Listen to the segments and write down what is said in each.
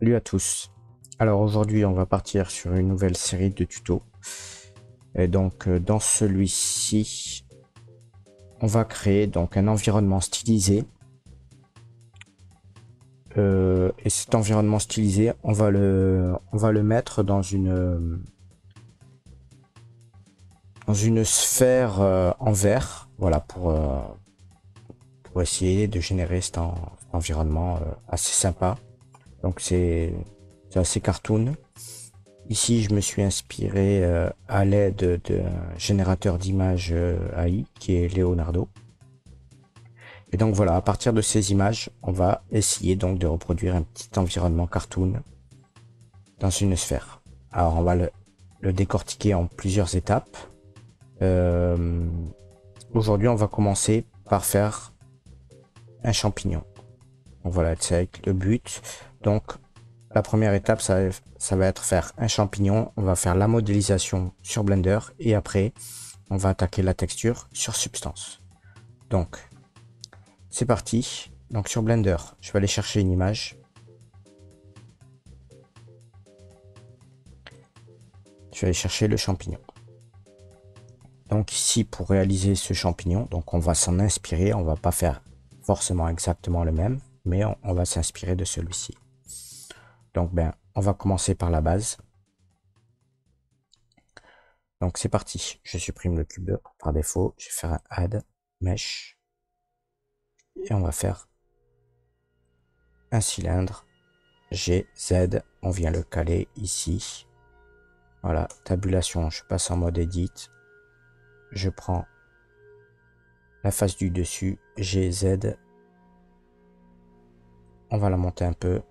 Salut à tous. Alors aujourd'hui, on va partir sur une nouvelle série de tutos. Et donc dans celui-ci, on va créer donc un environnement stylisé. Et cet environnement stylisé, on va le mettre dans une sphère en verre, voilà, pour essayer de générer cet environnement assez sympa. Donc c'est assez cartoon. Ici, je me suis inspiré à l'aide d'un générateur d'images AI qui est Leonardo. Et donc voilà, à partir de ces images, on va essayer donc de reproduire un petit environnement cartoon dans une sphère. Alors on va le décortiquer en plusieurs étapes. Euh, Aujourd'hui, on va commencer par faire un champignon. Donc voilà, c'est avec le but. Donc la première étape, ça va être faire un champignon. On va faire la modélisation sur Blender et après, on va attaquer la texture sur Substance. Donc, c'est parti. Donc sur Blender, je vais aller chercher une image. Je vais aller chercher le champignon. Donc ici, pour réaliser ce champignon, donc on va s'en inspirer. On va pas faire forcément exactement le même, mais on va s'inspirer de celui-ci. Donc on va commencer par la base. Donc c'est parti. Je supprime le cube par défaut. Je vais faire un add mesh et on va faire un cylindre G, Z, on vient le caler ici. Voilà, tabulation, je passe en mode edit. Je prends la face du dessus, G, Z. On va la monter un peu.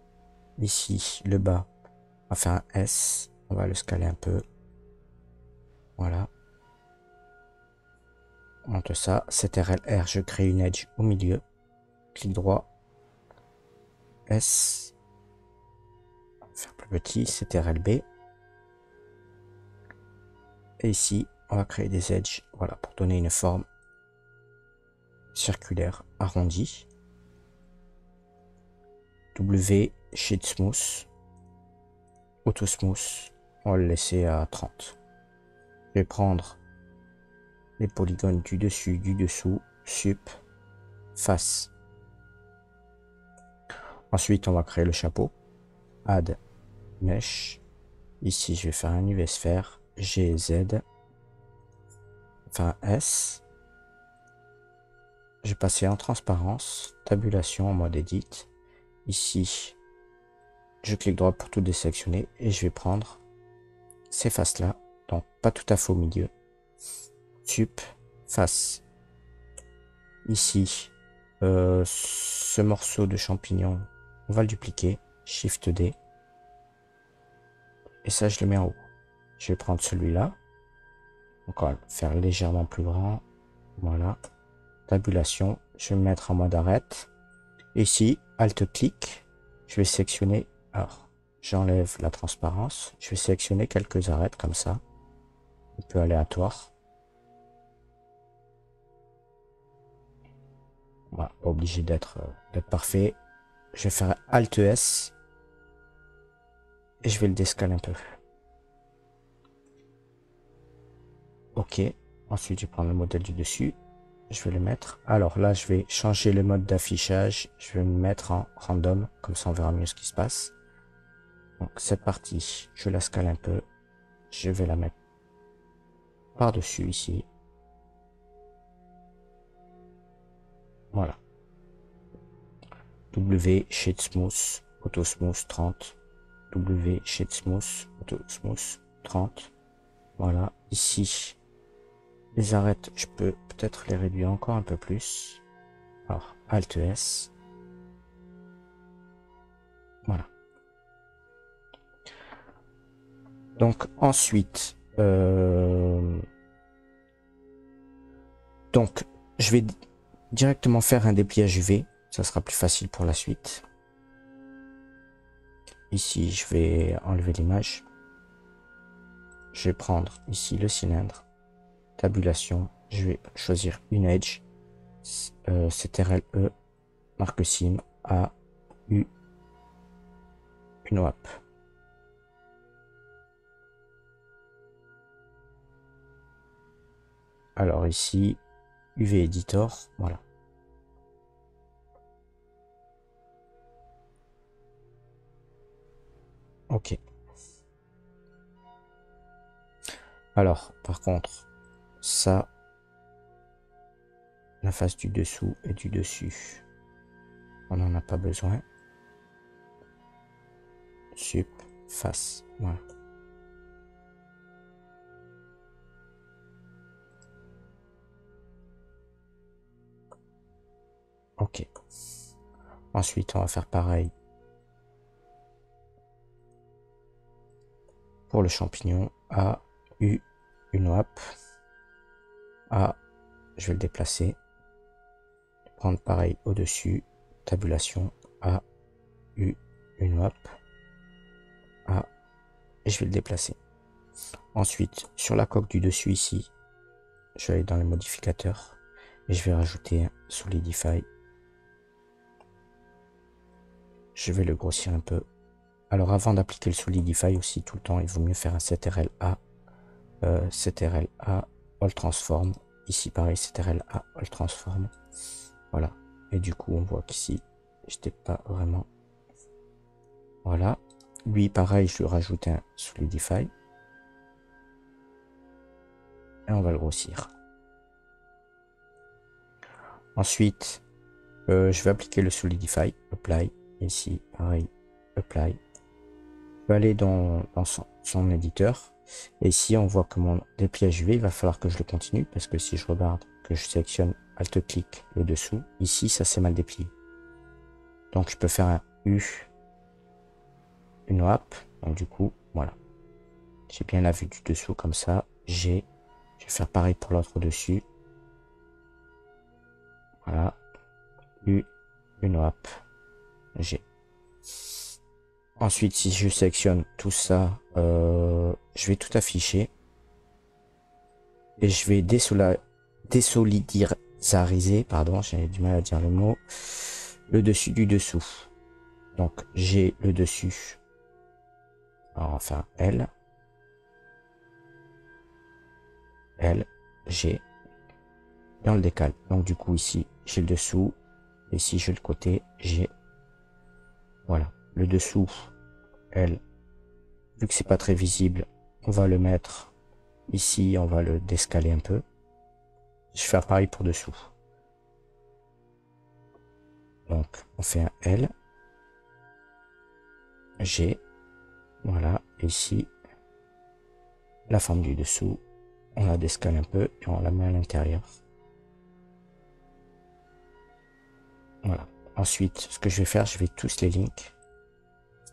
Ici, le bas, on va faire un S. On va le scaler un peu. Voilà. On monte ça. CTRL R, je crée une edge au milieu. Clic droit. S. On va faire plus petit, CTRL B. Et ici, on va créer des edges, voilà, pour donner une forme circulaire arrondie. W, Sheet Smooth, Auto Smooth, on va le laisser à 30. Je vais prendre les polygones du dessus, du dessous, Sup, Face. Ensuite, on va créer le chapeau. Add, Mesh. Ici, je vais faire un UV sphère, G, Z. Enfin, S. Je vais passer en transparence, tabulation en mode edit. Ici, je clique droit pour tout désélectionner et je vais prendre ces faces là, donc pas tout à fait au milieu. Sup, face. Ici, ce morceau de champignon, on va le dupliquer, Shift D. Et ça, je le mets en haut. Je vais prendre celui-là. Donc on va le faire légèrement plus grand. Voilà. Tabulation, je vais me mettre en mode arrête. Ici, Alt-clic, je vais sélectionner. Alors, j'enlève la transparence. Je vais sélectionner quelques arêtes comme ça. Un peu aléatoire. Voilà, pas obligé d'être parfait. Je vais faire Alt S. Et je vais le descaler un peu. Ok. Ensuite, je prends le modèle du dessus. Je vais le mettre. Alors là, je vais changer le mode d'affichage. Je vais me mettre en random. Comme ça, on verra mieux ce qui se passe. Donc, c'est parti. Je la scale un peu. Je vais la mettre par-dessus ici. Voilà. W, Shade Smooth, Auto Smooth 30. W, Shade Smooth, Auto Smooth 30. Voilà. Ici, les arêtes, je peux peut-être les réduire encore un peu plus. Alors, Alt S. Voilà. Donc ensuite, donc je vais directement faire un dépliage UV. Ça sera plus facile pour la suite. Ici, je vais enlever l'image. Je vais prendre ici le cylindre. Tabulation. Je vais choisir une edge. CTRL E, marque sim, A, U, une WAP. Alors ici, UV Editor, voilà. Ok. Alors, par contre, ça, la face du dessous et du dessus, on n'en a pas besoin. Sup, face, voilà. Ok. Ensuite, on va faire pareil pour le champignon. A, U, une WAP. A, je vais le déplacer. Prendre pareil au-dessus. Tabulation. A, U, une WAP. A, et je vais le déplacer. Ensuite, sur la coque du dessus ici, je vais aller dans les modificateurs et je vais rajouter un Solidify. Je vais le grossir un peu. Alors avant d'appliquer le Solidify aussi tout le temps, il vaut mieux faire un CTRL-A, CTRL-A, All Transform. Ici pareil, CTRL-A, All Transform. Voilà. Et du coup, on voit qu'ici, j'étais pas vraiment. Voilà. Lui, pareil, je lui rajoute un Solidify. Et on va le grossir. Ensuite, je vais appliquer le Solidify, Apply. Ici, pareil, Apply. Je vais aller dans son éditeur. Et ici, on voit que mon dépliage UV, il va falloir que je le continue. Parce que si je regarde, que je sélectionne Alt-clic le dessous, ici, ça s'est mal déplié. Donc, je peux faire un U, une WAP. Donc, du coup, voilà. J'ai bien la vue du dessous comme ça. Je vais faire pareil pour l'autre dessus. Voilà. U, une WAP. G. Ensuite, si je sélectionne tout ça, je vais tout afficher. Et je vais désolidariser, pardon, j'ai du mal à dire le mot, le dessus du dessous. Donc, j'ai le dessus, enfin, L, G, et on le décale. Donc, du coup, ici, j'ai le dessous, et ici, j'ai le côté, G. Voilà, le dessous, L, vu que c'est pas très visible, on va le mettre ici, on va le descaler un peu. Je vais faire pareil pour dessous. Donc, on fait un L, G, voilà, et ici, la forme du dessous, on la descale un peu et on la met à l'intérieur. Voilà. Ensuite, ce que je vais faire, je vais tous les links.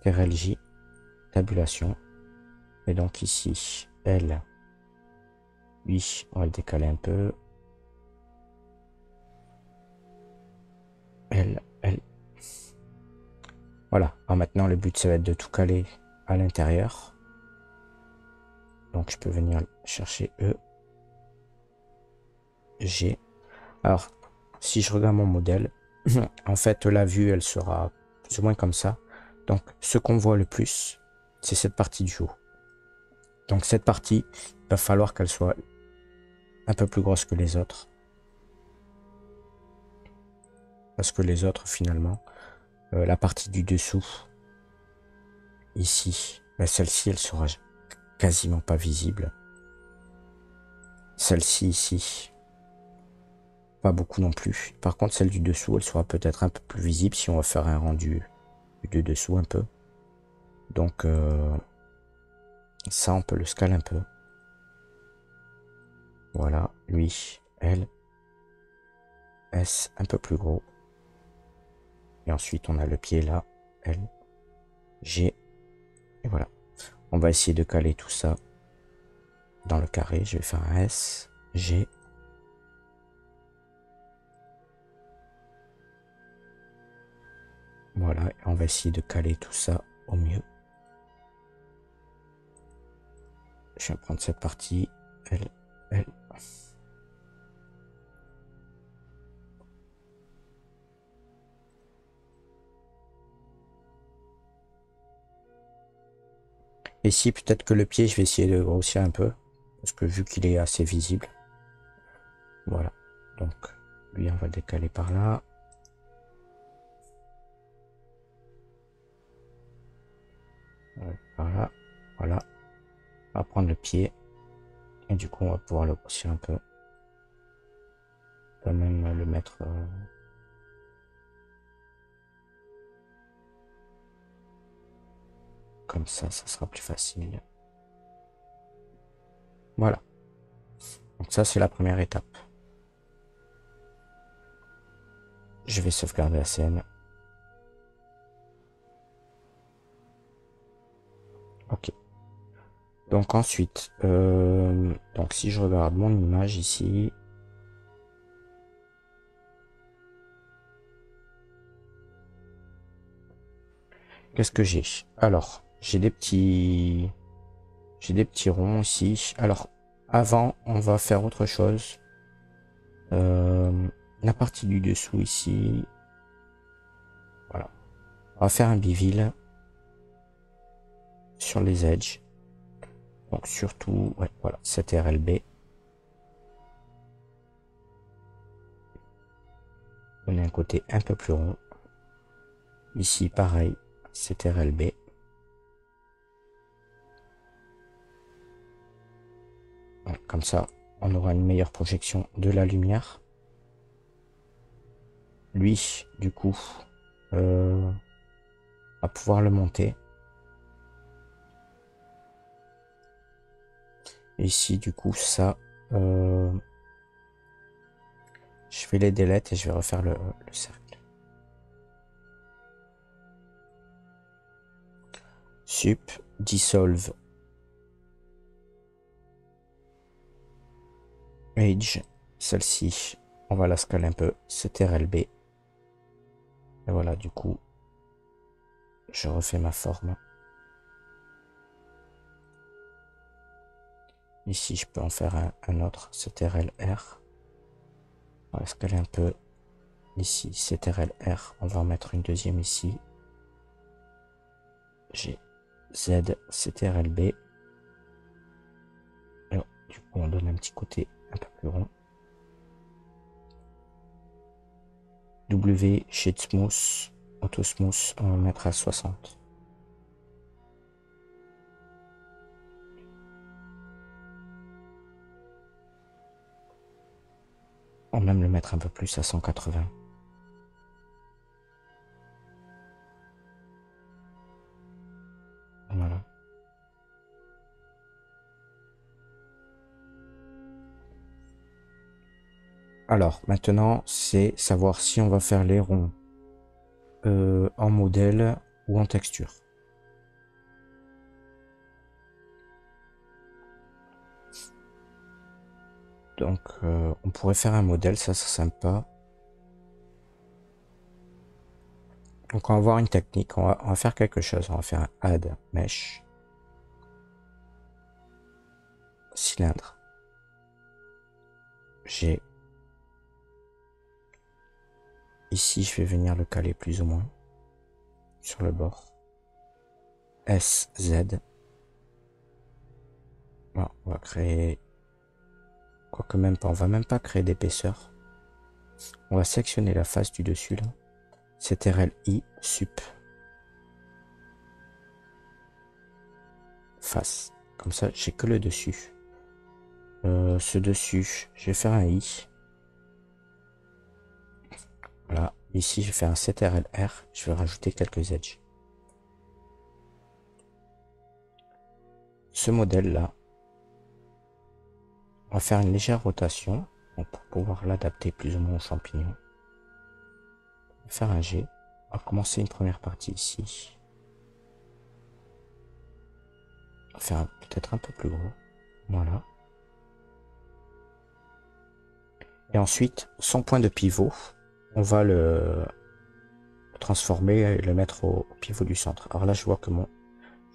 RLJ, tabulation. Et donc ici, L, oui, on va le décaler un peu. L, L. Voilà. Alors maintenant, le but, ça va être de tout caler à l'intérieur. Donc, je peux venir chercher E, G. Alors, si je regarde mon modèle, en fait, la vue, elle sera plus ou moins comme ça. Donc, ce qu'on voit le plus, c'est cette partie du haut. Donc, cette partie, il va falloir qu'elle soit un peu plus grosse que les autres. Parce que les autres, finalement, la partie du dessous, ici, celle-ci, elle sera quasiment pas visible. Celle-ci, ici, pas beaucoup non plus. Par contre, celle du dessous, elle sera peut-être un peu plus visible si on va faire un rendu de dessous un peu. Donc, ça, on peut le scaler un peu. Voilà, lui, L, S, un peu plus gros. Et ensuite, on a le pied là, L, G, et voilà. On va essayer de caler tout ça dans le carré. Je vais faire un S, G. Voilà, et on va essayer de caler tout ça au mieux. Je vais prendre cette partie, L, L. Et ici, peut-être que le pied, je vais essayer de grossir un peu. Parce que vu qu'il est assez visible. Voilà. Donc, lui, on va le décaler par là. Par là. Voilà. On va prendre le pied. Et du coup, on va pouvoir le grossir un peu. On peut même le mettre... comme ça sera plus facile. Voilà. Donc ça, c'est la première étape. Je vais sauvegarder la scène. Ok. Donc ensuite, donc si je regarde mon image ici, qu'est-ce que j'ai? Alors, j'ai des petits ronds ici. Alors, avant, on va faire autre chose. La partie du dessous ici, voilà. On va faire un bevel sur les edges. Donc surtout, ouais, voilà, cette RLB. Donner un côté un peu plus rond. Ici, pareil, cette RLB. Donc, comme ça, on aura une meilleure projection de la lumière. Lui, du coup, va pouvoir le monter. Et ici, du coup, ça, je vais les delete et je vais refaire le cercle. Sup, dissolve, age, celle-ci, on va la scaler un peu, c'est RLB. Et voilà, du coup, je refais ma forme. Ici, je peux en faire un autre, CTRL-R. On va scaler un peu. Ici, CTRL-R. On va en mettre une deuxième ici. G, Z, CTRL-B. Et du coup, on donne un petit côté un peu plus rond. W, Shade Smooth, Auto Smooth, on va mettre à 60. On va même le mettre un peu plus à 180. Voilà. Alors, maintenant, c'est savoir si on va faire les ronds en modèle ou en texture. Donc, on pourrait faire un modèle, ça c'est sympa. Donc, on va voir une technique, on va faire quelque chose. On va faire un add mesh. Cylindre. G. Ici, je vais venir le caler plus ou moins sur le bord. S, Z. Bon, on va créer... Quoique même pas, on va même pas créer d'épaisseur. On va sectionner la face du dessus là. CTRL I, sup. Face. Comme ça, j'ai que le dessus. Ce dessus, je vais faire un I. Voilà. Ici, je vais faire un CTRL R. Je vais rajouter quelques edges. Ce modèle là, on va faire une légère rotation pour pouvoir l'adapter plus ou moins au champignon. On va faire un G. On va commencer une première partie ici. On va faire peut-être un peu plus gros. Voilà. Et ensuite, son point de pivot, on va le transformer et le mettre au pivot du centre. Alors là, je vois que mon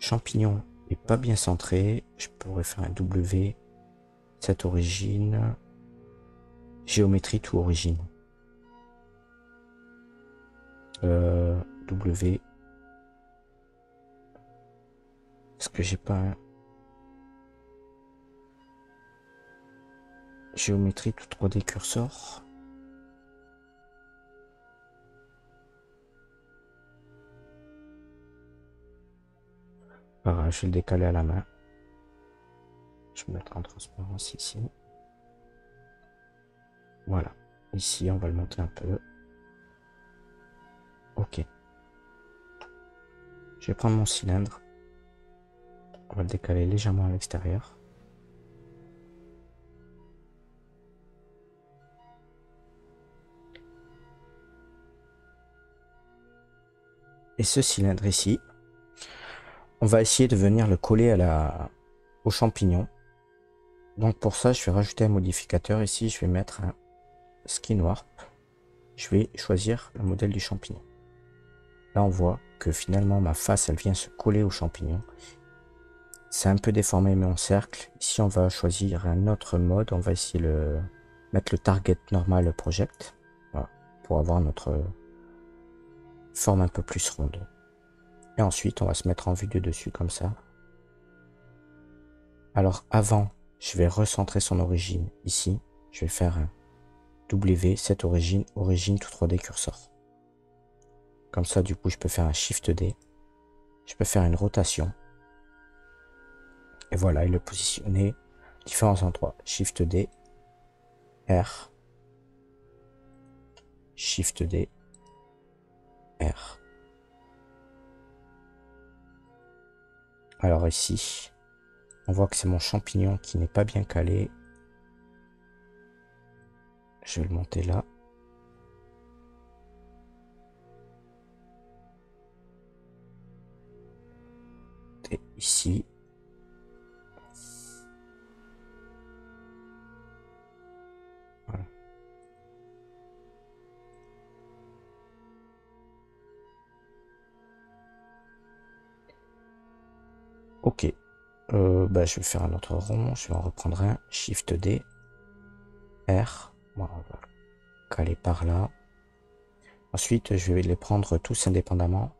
champignon est pas bien centré. Je pourrais faire un W, cette origine, géométrie tout origine. W, Est-ce que j'ai pas un... Géométrie tout 3D cursor. Je vais le décaler à la main. Je vais mettre en transparence ici. Voilà. Ici, on va le monter un peu. Ok. Je vais prendre mon cylindre. On va le décaler légèrement à l'extérieur. Et ce cylindre ici, on va essayer de venir le coller au champignon. Donc pour ça, je vais rajouter un modificateur. Ici, je vais mettre un skin warp. Je vais choisir le modèle du champignon. Là, on voit que finalement, ma face, elle vient se coller au champignon. C'est un peu déformé mon cercle. Ici, on va choisir un autre mode. On va essayer de mettre le target normal project. Voilà, pour avoir notre forme un peu plus ronde. Et ensuite, on va se mettre en vue de dessus comme ça. Alors avant, je vais recentrer son origine ici. Je vais faire un W, cette origine tout 3D cursor. Comme ça, du coup, je peux faire un Shift D. Je peux faire une rotation. Et voilà, et le positionner différents endroits. Shift D, R, Shift D, R. Alors ici, on voit que c'est mon champignon qui n'est pas bien calé. Je vais le monter là. Et ici. Voilà. Ok. Je vais faire un autre rond. Je vais en reprendre un. Shift D. R. Voilà, on va caler par là. Ensuite, je vais les prendre tous indépendamment.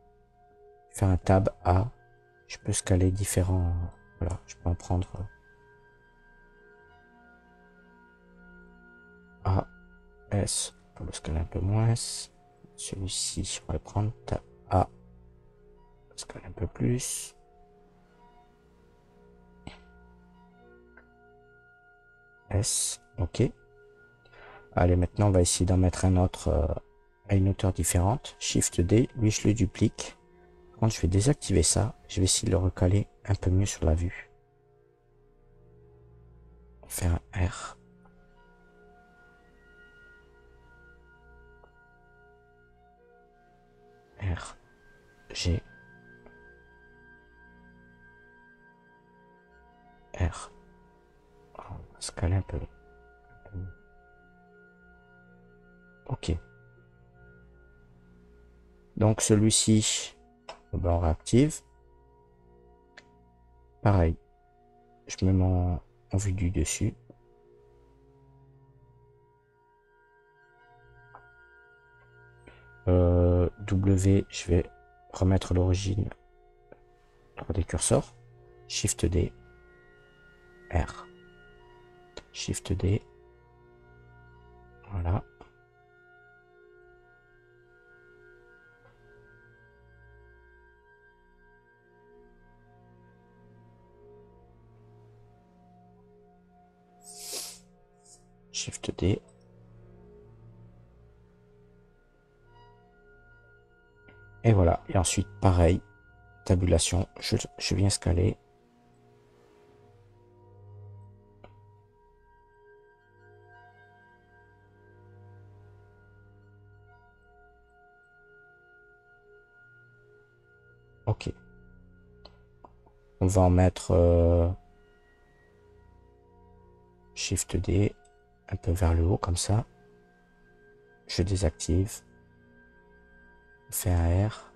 Faire un tab A. Je peux scaler différents. Voilà, je peux en prendre A, S pour le scaler un peu moins. Celui-ci, je pourrais prendre tab A. Scaler un peu plus. S, ok. Allez, maintenant on va essayer d'en mettre un autre à une hauteur différente. Shift D, lui je le duplique. Quand je vais désactiver ça, je vais essayer de le recaler un peu mieux sur la vue. Faire un R. R, G, R. On va scaler un peu. Ok. Donc celui-ci, on réactive. Pareil, je me mets en vue du dessus. W, je vais remettre l'origine 3D cursor. Shift D, R. Shift D. Voilà. Shift D. Et voilà. Et ensuite, pareil, tabulation, je viens scaler. Ok. On va en mettre Shift D un peu vers le haut comme ça. Je désactive. On fait un R.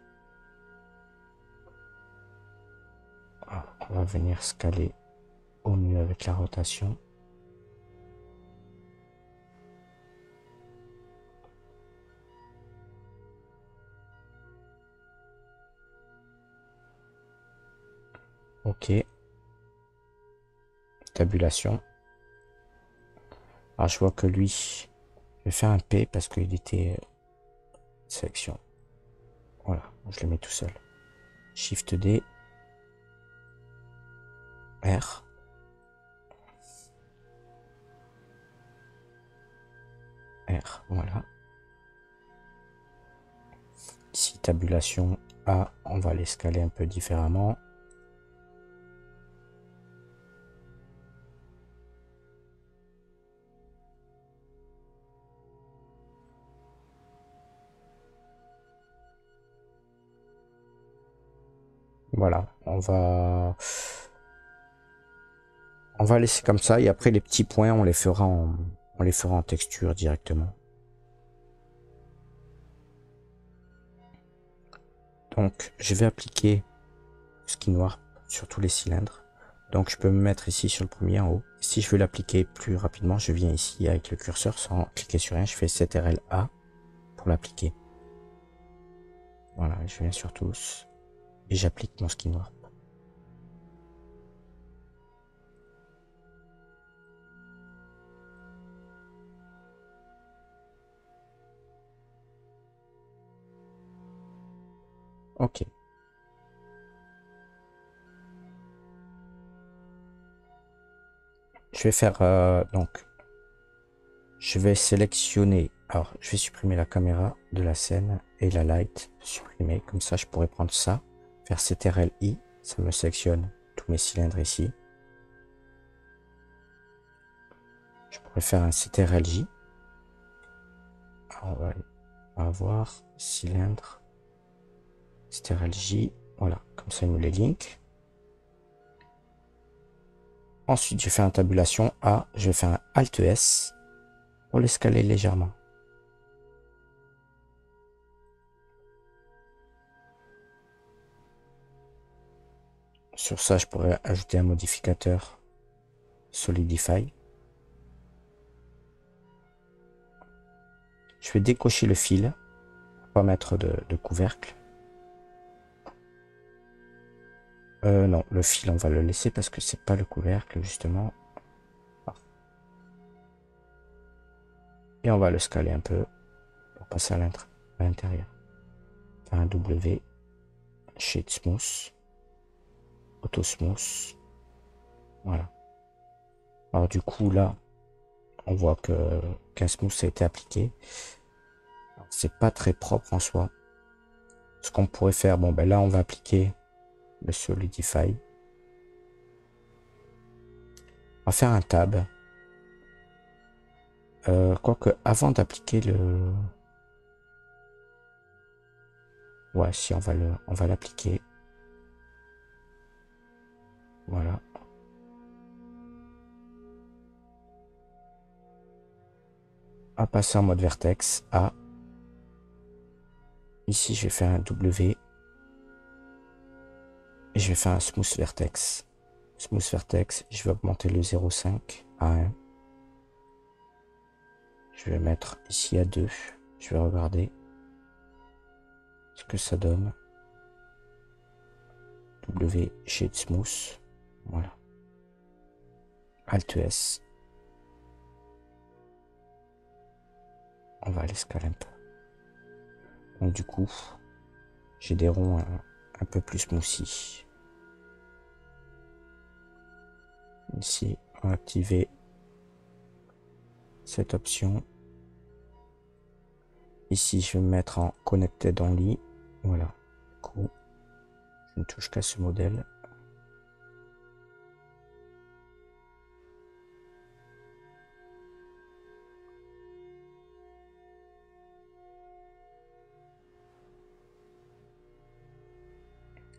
On va venir scaler au mieux avec la rotation. OK. Tabulation. Alors je vois que lui, je vais faire un P parce qu'il était sélection. Voilà, je le mets tout seul. Shift D. R. R, voilà. Ici, tabulation A, on va l'escaler un peu différemment. Voilà, on va laisser comme ça et après les petits points, on les fera en texture directement. Donc, je vais appliquer skin noir sur tous les cylindres. Donc, je peux me mettre ici sur le premier en haut. Si je veux l'appliquer plus rapidement, je viens ici avec le curseur sans cliquer sur rien. Je fais CTRL A pour l'appliquer. Voilà, je viens sur tous et j'applique mon skin noir. Ok. Je vais faire donc je vais sélectionner, alors je vais supprimer la caméra de la scène et la light, supprimer, comme ça je pourrais prendre ça, faire CTRL I, ça me sélectionne tous mes cylindres ici. Je pourrais faire un CTRL J. Alors, on va voir cylindre, CTRL J, voilà, comme ça il me les link. Ensuite je vais faire une tabulation A, je vais faire un Alt S pour l'escaler légèrement. Sur ça, je pourrais ajouter un modificateur Solidify. Je vais décocher le fil, pas mettre de couvercle. Non, le fil, on va le laisser parce que c'est pas le couvercle, justement. Et on va le scaler un peu pour passer à l'intérieur. Faire un W, Shade Smooth, Auto Smooth. Voilà. Alors du coup, là, on voit qu'un smooth a été appliqué. C'est pas très propre en soi. Ce qu'on pourrait faire, bon ben là, on va appliquer le Solidify. On va faire un tab. Quoique, avant d'appliquer le... Ouais, si, on va l'appliquer. Voilà. On va passer en mode vertex. A. Ici, je vais faire un W. Et je vais faire un smooth vertex. Smooth vertex, je vais augmenter le 0,5 à 1. Je vais mettre ici à 2. Je vais regarder ce que ça donne. W Shade Smooth. Voilà. Alt S. On va l'escaler un peu. Donc du coup, j'ai des ronds un peu plus smoothy. Ici, on va activer cette option. Ici, je vais me mettre en Connected Only. Voilà. Du coup, je ne touche qu'à ce modèle.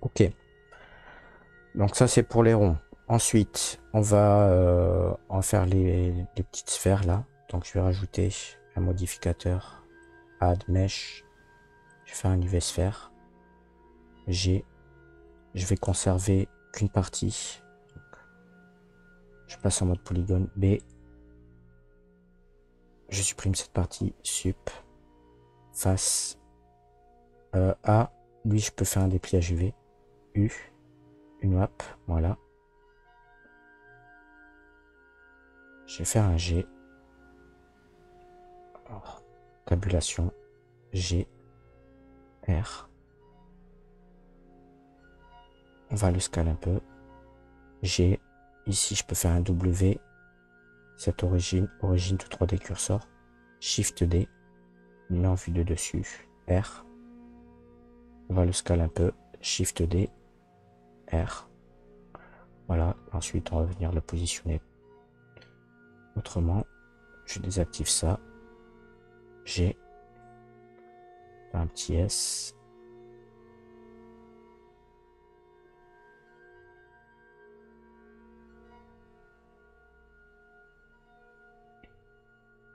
Ok. Donc ça, c'est pour les ronds. Ensuite, on va en faire les petites sphères là. Donc je vais rajouter un modificateur Add Mesh. Je vais faire un UV sphère. G. Je vais conserver qu'une partie. Donc, je passe en mode polygone. B. Je supprime cette partie. Sup. Face. A. Lui, je peux faire un dépliage UV. U. une map, voilà. Je vais faire un G. Alors, tabulation, G, R. On va le scaler un peu. G, ici je peux faire un W. Cette origine de 3D cursor. Shift D, met en vue de dessus. R. On va le scaler un peu. Shift D, R. Voilà. Ensuite, on va venir le positionner autrement. Je désactive ça. G. Un petit S.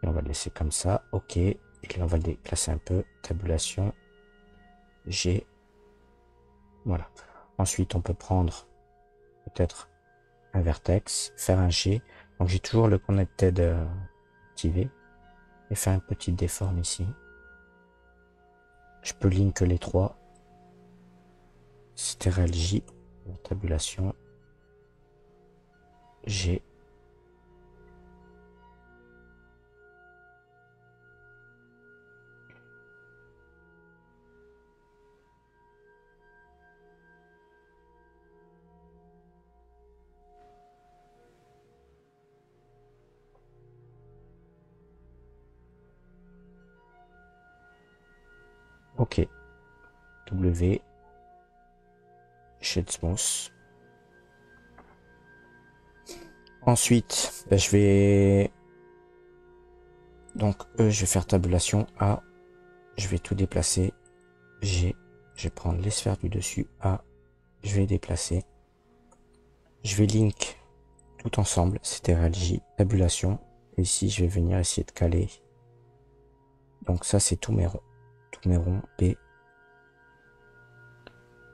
Et on va le laisser comme ça. OK. Et là, on va le déplacer un peu. Tabulation. G. Voilà. Ensuite, on peut prendre peut-être un vertex, faire un G. Donc, j'ai toujours le connected activé. Et faire une petite déforme ici. Je peux link les trois. Stérel J. Tabulation. G. OK. W. Shade Smooth. Ensuite, ben, je vais... Donc, E, je vais faire tabulation. A. Je vais tout déplacer. G. Je vais prendre les sphères du dessus. A. Je vais déplacer. Je vais link tout ensemble. C'était J. Tabulation. Et ici, je vais venir essayer de caler. Donc ça, c'est tous mes ronds. Tous mes ronds. B.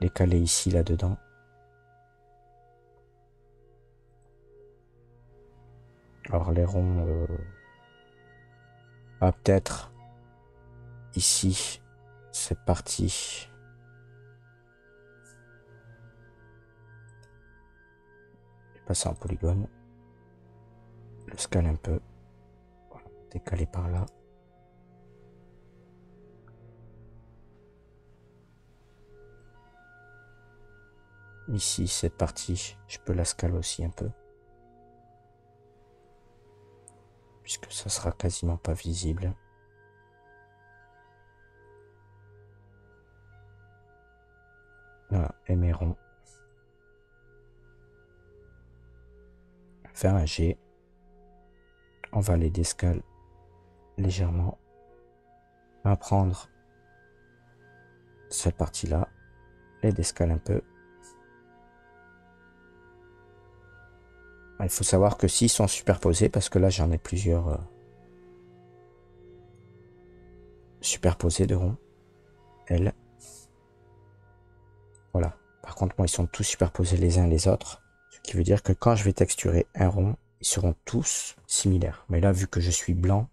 Les caler ici, là-dedans. Alors les ronds... peut-être ici, cette partie. Je vais passer en polygone. Le scale un peu. Voilà, décaler par là. Ici, cette partie, je peux la scaler aussi un peu. Puisque ça sera quasiment pas visible. Voilà, et mes ronds. Faire un G. On va les descaler légèrement. On va prendre cette partie-là, les descaler un peu. Il faut savoir que s'ils sont superposés, parce que là j'en ai plusieurs superposés de ronds. L. Voilà. Par contre, moi, ils sont tous superposés les uns les autres. Ce qui veut dire que quand je vais texturer un rond, ils seront tous similaires. Mais là, vu que je suis blanc,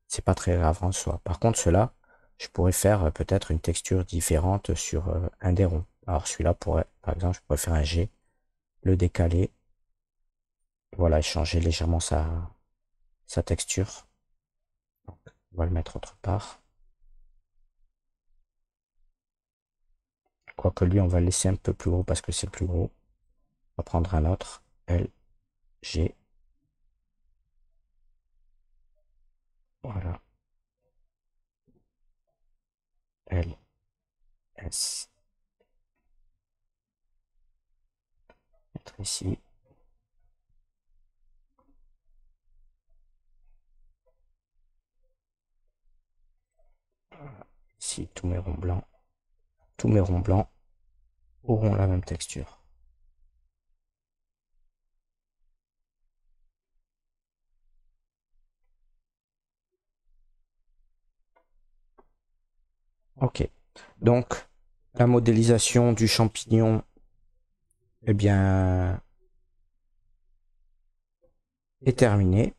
c'est pas très grave en soi. Par contre, ceux-là, je pourrais faire peut-être une texture différente sur un des ronds. Alors celui-là pourrait, par exemple, je pourrais faire un G, le décaler. Voilà, et changer légèrement sa texture. Donc, on va le mettre autre part. Quoique lui, on va le laisser un peu plus gros parce que c'est plus gros. On va prendre un autre. L, G. Voilà. L, S. Mettre ici. Voilà. Ici, tous mes ronds blancs. Tous mes ronds blancs auront la même texture. Ok. Donc, la modélisation du champignon, eh bien, est terminée.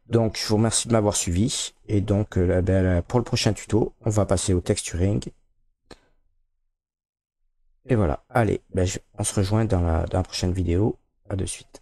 Donc, je vous remercie de m'avoir suivi. Et donc, pour le prochain tuto, on va passer au texturing. Et voilà, allez, on se rejoint dans la prochaine vidéo. À de suite.